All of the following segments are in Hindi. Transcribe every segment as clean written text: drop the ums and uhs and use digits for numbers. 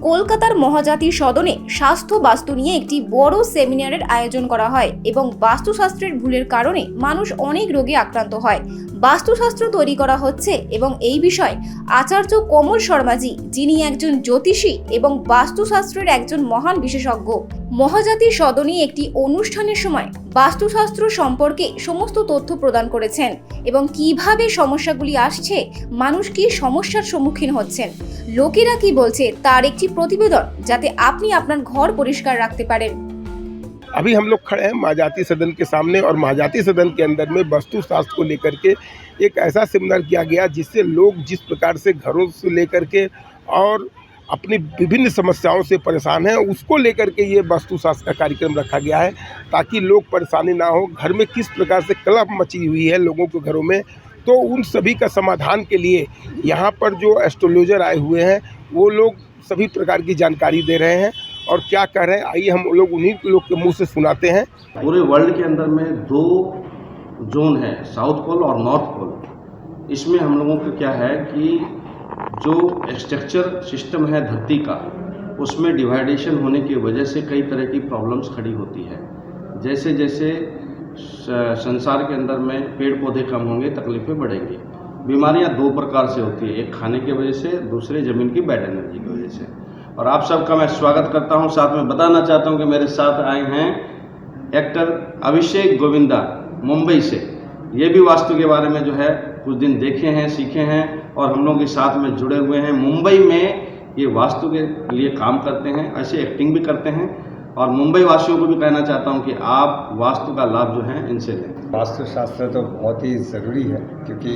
কলকাতার মহাজাতি সদনে স্বাস্থ্য বাস্তু নিয়ে একটি বড় সেমিনারের আয়োজন করা হয় এবং বাস্তুশাস্ত্রের ভুলের কারণে মানুষ অনেক রোগে আক্রান্ত হয়। বাস্তুশাস্ত্র তৈরি করা হচ্ছে এবং এই বিষয়ে আচার্য কমল শর্মাজি, যিনি একজন জ্যোতিষী এবং বাস্তুশাস্ত্রের একজন মহান বিশেষজ্ঞ, মহাজাতি সদনে একটি অনুষ্ঠানের সময় বাস্তুশাস্ত্র সম্পর্কে সমস্ত তথ্য প্রদান করেছেন এবং কিভাবে সমস্যাগুলি আসছে, মানুষ কি সমস্যার সম্মুখীন হচ্ছেন, লোকেরা কি বলছে তার একটি প্রতিবেদন, যাতে আপনি আপনার ঘর পরিষ্কার রাখতে পারেন। अभी हम लोग खड़े हैं महाजाति सदन के सामने और महाजाति सदन के अंदर में वास्तुशास्त्र को लेकर के एक ऐसा सेमिनार किया गया जिससे लोग जिस प्रकार से घरों से लेकर के और अपनी विभिन्न समस्याओं से परेशान हैं, उसको लेकर के ये वास्तुशास्त्र का कार्यक्रम रखा गया है ताकि लोग परेशानी ना हो। घर में किस प्रकार से कलह मची हुई है लोगों के घरों में, तो उन सभी का समाधान के लिए यहाँ पर जो एस्ट्रोलॉजर आए हुए हैं वो लोग सभी प्रकार की जानकारी दे रहे हैं और क्या कह रहे हैं, आइए हम लोग उन्हीं लोग के मुंह से सुनाते हैं। पूरे वर्ल्ड के अंदर में 2 जोन है, साउथ पोल और नॉर्थ पोल। इसमें हम लोगों का क्या है कि जो स्ट्रक्चर सिस्टम है धरती का, उसमें डिवाइडेशन होने की वजह से कई तरह की प्रॉब्लम्स खड़ी होती है। जैसे जैसे संसार के अंदर में पेड़ पौधे कम होंगे, तकलीफ़ें बढ़ेंगी। बीमारियां 2 प्रकार से होती है, एक खाने की वजह से, दूसरे ज़मीन की बैड एनर्जी की वजह से। और आप सबका मैं स्वागत करता हूं। साथ में बताना चाहता हूं कि मेरे साथ आए हैं एक्टर अभिषेक गोविंदा मुंबई से। ये भी वास्तु के बारे में जो है कुछ दिन देखे हैं, सीखे हैं और हम लोग के साथ में जुड़े हुए हैं। मुंबई में ये वास्तु के लिए काम करते हैं, ऐसे एक्टिंग भी करते हैं। और मुंबई वासियों को भी कहना चाहता हूं कि आप वास्तु का लाभ जो है इनसे लें। वास्तुशास्त्र तो बहुत ही ज़रूरी है, क्योंकि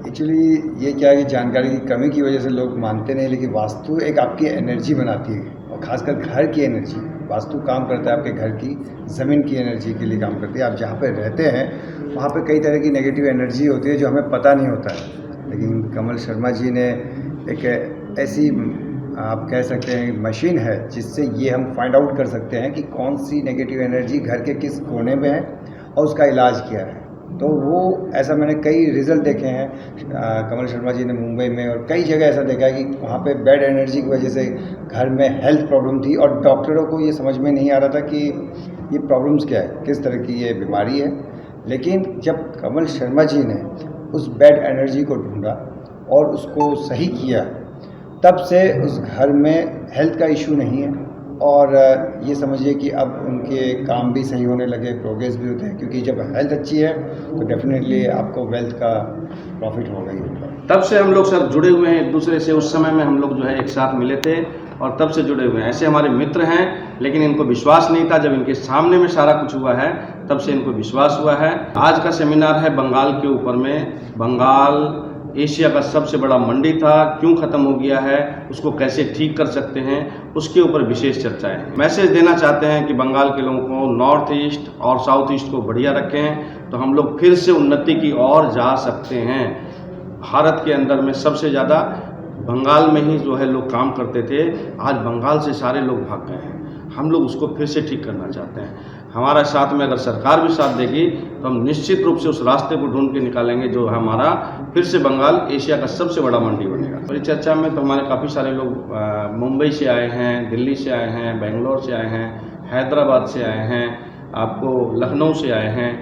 एक्चुअली ये क्या है कि जानकारी की कमी की वजह से लोग मानते नहीं, लेकिन वास्तु एक आपकी एनर्जी बनाती है और ख़ासकर घर की एनर्जी। वास्तु काम करता है आपके घर की ज़मीन की एनर्जी के लिए काम करती है। आप जहाँ पे रहते हैं वहाँ पे कई तरह की नेगेटिव एनर्जी होती है जो हमें पता नहीं होता है, लेकिन कमल शर्मा जी ने एक ऐसी आप कह सकते हैं मशीन है जिससे ये हम फाइंड आउट कर सकते हैं कि कौन सी नेगेटिव एनर्जी घर के किस कोने में है और उसका इलाज क्या है। तो वो ऐसा मैंने कई रिज़ल्ट देखे हैं कमल शर्मा जी ने मुंबई में, और कई जगह ऐसा देखा है कि वहाँ पे बैड एनर्जी की वजह से घर में हेल्थ प्रॉब्लम थी और डॉक्टरों को ये समझ में नहीं आ रहा था कि ये प्रॉब्लम्स क्या है, किस तरह की ये बीमारी है। लेकिन जब कमल शर्मा जी ने उस बैड एनर्जी को ढूंढा और उसको सही किया, तब से उस घर में हेल्थ का इशू नहीं है। और ये समझिए कि अब उनके काम भी सही होने लगे, प्रोग्रेस भी होते हैं, क्योंकि जब हेल्थ अच्छी है तो डेफिनेटली आपको वेल्थ का प्रॉफिट होगा ही होगा। तब से हम लोग सब जुड़े हुए हैं एक दूसरे से। उस समय में हम लोग जो है एक साथ मिले थे और तब से जुड़े हुए हैं। ऐसे हमारे मित्र हैं, लेकिन इनको विश्वास नहीं था। जब इनके सामने में सारा कुछ हुआ है तब से इनको विश्वास हुआ है। आज का सेमिनार है बंगाल के ऊपर में। बंगाल एशिया का सबसे बड़ा मंडी था, क्यों ख़त्म हो गया है, उसको कैसे ठीक कर सकते हैं, उसके ऊपर विशेष चर्चाएं। मैसेज देना चाहते हैं कि बंगाल के लोगों को नॉर्थ ईस्ट और साउथ ईस्ट को बढ़िया रखें तो हम लोग फिर से उन्नति की ओर जा सकते हैं। भारत के अंदर में सबसे ज़्यादा बंगाल में ही जो है लोग काम करते थे, आज बंगाल से सारे लोग भाग गए हैं। हम लोग उसको फिर से ठीक करना चाहते हैं। हमारा साथ में अगर सरकार भी साथ देगी तो हम निश्चित रूप से उस रास्ते को ढूंढ के निकालेंगे जो हमारा फिर से बंगाल एशिया का सबसे बड़ा मंडी बनेगा। परिचर्चा में तो हमारे काफ़ी सारे लोग मुंबई से आए हैं, दिल्ली से आए हैं, बेंगलोर से आए हैं, हैदराबाद से आए हैं, आपको लखनऊ से आए हैं,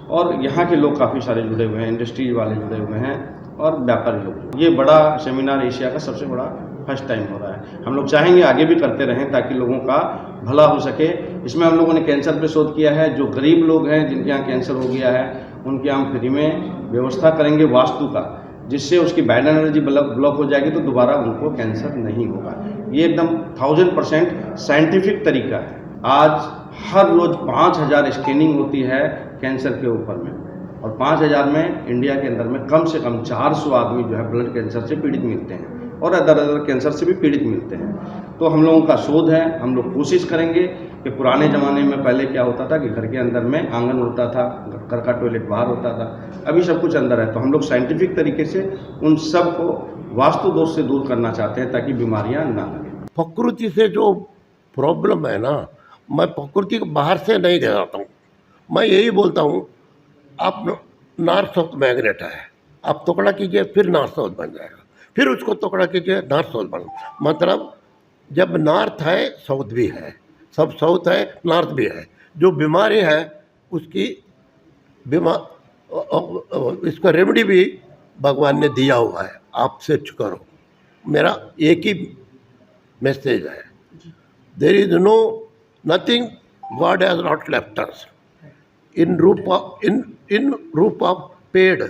और यहाँ के लोग काफ़ी सारे जुड़े हुए हैं, इंडस्ट्रीज वाले जुड़े हुए हैं और व्यापारी लोग। ये बड़ा सेमिनार एशिया का सबसे बड़ा फर्स्ट टाइम हो रहा है। हम लोग चाहेंगे आगे भी करते रहें ताकि लोगों का भला हो सके। इसमें हम लोगों ने कैंसर पे शोध किया है। जो गरीब लोग हैं जिनके यहाँ कैंसर हो गया है उनके यहाँ फ्री में व्यवस्था करेंगे वास्तु का, जिससे उसकी बैड एनर्जी ब्लॉक हो जाएगी तो दोबारा उनको कैंसर नहीं होगा। ये एकदम 1000% साइंटिफिक तरीका है। आज हर रोज़ 5000 स्कैनिंग होती है कैंसर के ऊपर में, और 5000 में इंडिया के अंदर में कम से कम 400 आदमी जो है ब्लड कैंसर से पीड़ित मिलते हैं और अदर कैंसर से भी पीड़ित मिलते हैं। तो हम लोगों का शोध है, हम लोग कोशिश करेंगे कि पुराने ज़माने में पहले क्या होता था कि घर के अंदर में आंगन होता था, घर का टॉयलेट बाहर होता था, अभी सब कुछ अंदर है। तो हम लोग साइंटिफिक तरीके से उन सब को वास्तु दोष से दूर करना चाहते हैं ताकि बीमारियां ना लगें। प्रकृति से जो प्रॉब्लम है ना, मैं प्रकृति को बाहर से नहीं जाता हूँ। मैं यही बोलता हूँ, आप नॉर्थ साउथ मैग्नेट है, आप टुकड़ा कीजिए फिर नॉर्थ साउथ बन जाएगा, फिर उसको टुकड़ा कीजिए नॉर्थ साउथ बन, मतलब जब नॉर्थ है साउथ भी है, सब साउथ है नॉर्थ भी है। जो बीमारी है उसकी इसका रेमेडी भी भगवान ने दिया हुआ है, आप सर्च करो। मेरा एक ही मैसेज है, there is no nothing God has not left us in रूप ऑफ पेड़,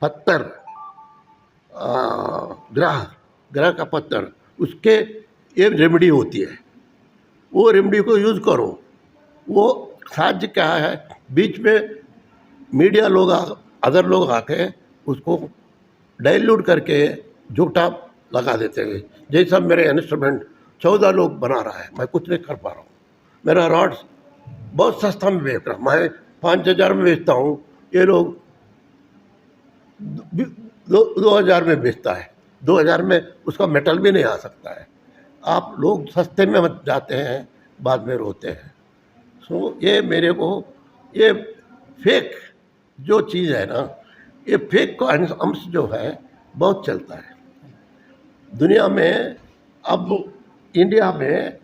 पत्थर, ग्रह का पत्थर, उसके ये रेमेडी होती है, वो रेमेडी को यूज़ करो। वो साध्य क्या है, बीच में मीडिया लोग अदर लोग आके उसको डाइल्यूट करके झूठा लगा देते हैं। जैसा मेरे इंस्ट्रूमेंट 14 लोग बना रहा है, मैं कुछ नहीं कर पा रहा हूँ। मेरा रॉड्स बहुत सस्ता में बेच रहा, मैं 5,000 में बेचता हूँ, ये लोग 2,000 में बेचता है। 2,000 में उसका मेटल भी नहीं आ सकता है। आप लोग सस्ते में मत जाते हैं, बाद में रोते हैं। सो ये मेरे को ये फेक जो चीज़ है ना, ये फेक का अंश जो है बहुत चलता है दुनिया में। अब इंडिया में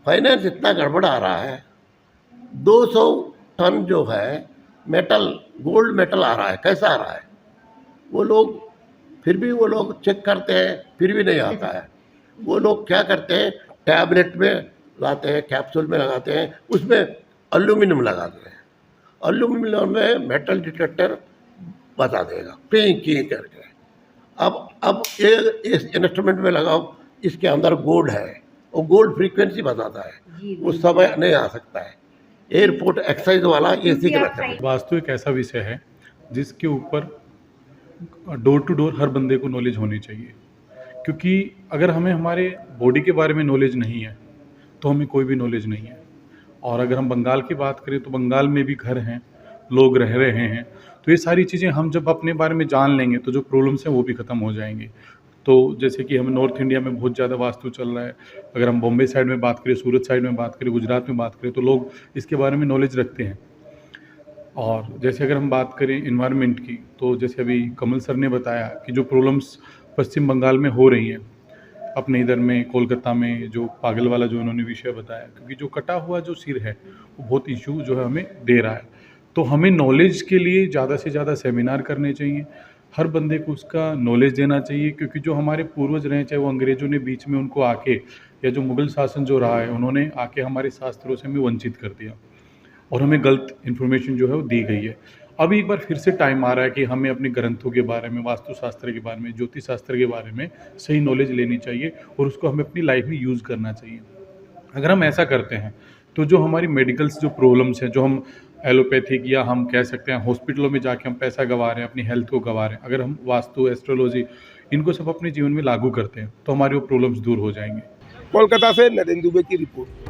फाइनेंस इतना गड़बड़ आ रहा है, 200 टन जो है मेटल, गोल्ड मेटल आ रहा है। कैसा आ रहा है? वो लोग फिर भी वो लोग चेक करते हैं, फिर भी नहीं आता है। वो लोग क्या करते हैं, टैबलेट में लाते हैं, कैप्सूल में लगाते हैं, उसमें एल्यूमिनियम लगाते हैं। एल्यूमिनियम में मेटल डिटेक्टर बता देगा पिंग की करके। अब ये इस इंस्ट्रूमेंट में लगाओ, इसके अंदर गोल्ड है, वो गोल्ड फ्रीक्वेंसी बताता है, उस समय नहीं आ सकता है। एयरपोर्ट एक्साइज वाला ये सीख रखा है। वास्तु एक ऐसा विषय है जिसके ऊपर डोर टू डोर हर बंदे को नॉलेज होनी चाहिए, क्योंकि अगर हमें हमारे बॉडी के बारे में नॉलेज नहीं है तो हमें कोई भी नॉलेज नहीं है। और अगर हम बंगाल की बात करें तो बंगाल में भी घर हैं, लोग रह रहे हैं, तो ये सारी चीज़ें हम जब अपने बारे में जान लेंगे तो जो प्रॉब्लम्स हैं वो भी ख़त्म हो जाएंगे। तो जैसे कि हम नॉर्थ इंडिया में बहुत ज़्यादा वास्तु चल रहा है, अगर हम बॉम्बे साइड में बात करें, सूरत साइड में बात करें, गुजरात में बात करें, तो लोग इसके बारे में नॉलेज रखते हैं। और जैसे अगर हम बात करें इन्वायरमेंट की, तो जैसे अभी कमल सर ने बताया कि जो प्रॉब्लम्स पश्चिम बंगाल में हो रही हैं, अपने इधर में कोलकाता में जो पागल वाला जो उन्होंने विषय बताया, क्योंकि जो कटा हुआ जो सिर है वो बहुत इशू जो है हमें दे रहा है। तो हमें नॉलेज के लिए ज़्यादा से ज़्यादा सेमिनार करने चाहिए, हर बंदे को उसका नॉलेज देना चाहिए, क्योंकि जो हमारे पूर्वज रहे, चाहे वो अंग्रेज़ों ने बीच में उनको आके, या जो मुग़ल शासन जो रहा है, उन्होंने आके हमारे शास्त्रों से हमें वंचित कर दिया और हमें गलत इन्फॉर्मेशन जो है वो दी गई है। अब एक बार फिर से टाइम आ रहा है कि हमें अपने ग्रंथों के बारे में, वास्तुशास्त्र के बारे में, ज्योतिष शास्त्र के बारे में सही नॉलेज लेनी चाहिए और उसको हमें अपनी लाइफ में यूज़ करना चाहिए। अगर हम ऐसा करते हैं तो जो हमारी मेडिकल्स जो प्रॉब्लम्स हैं, जो हम एलोपैथिक या हम कह सकते हैं हॉस्पिटलों में जाके हम पैसा गंवा रहे हैं, अपनी हेल्थ को गंवा रहे हैं, अगर हम वास्तु, एस्ट्रोलॉजी इनको सब अपने जीवन में लागू करते हैं तो हमारी वो प्रॉब्लम्स दूर हो जाएंगे। कोलकाता से नरेंद्र दुबे की रिपोर्ट।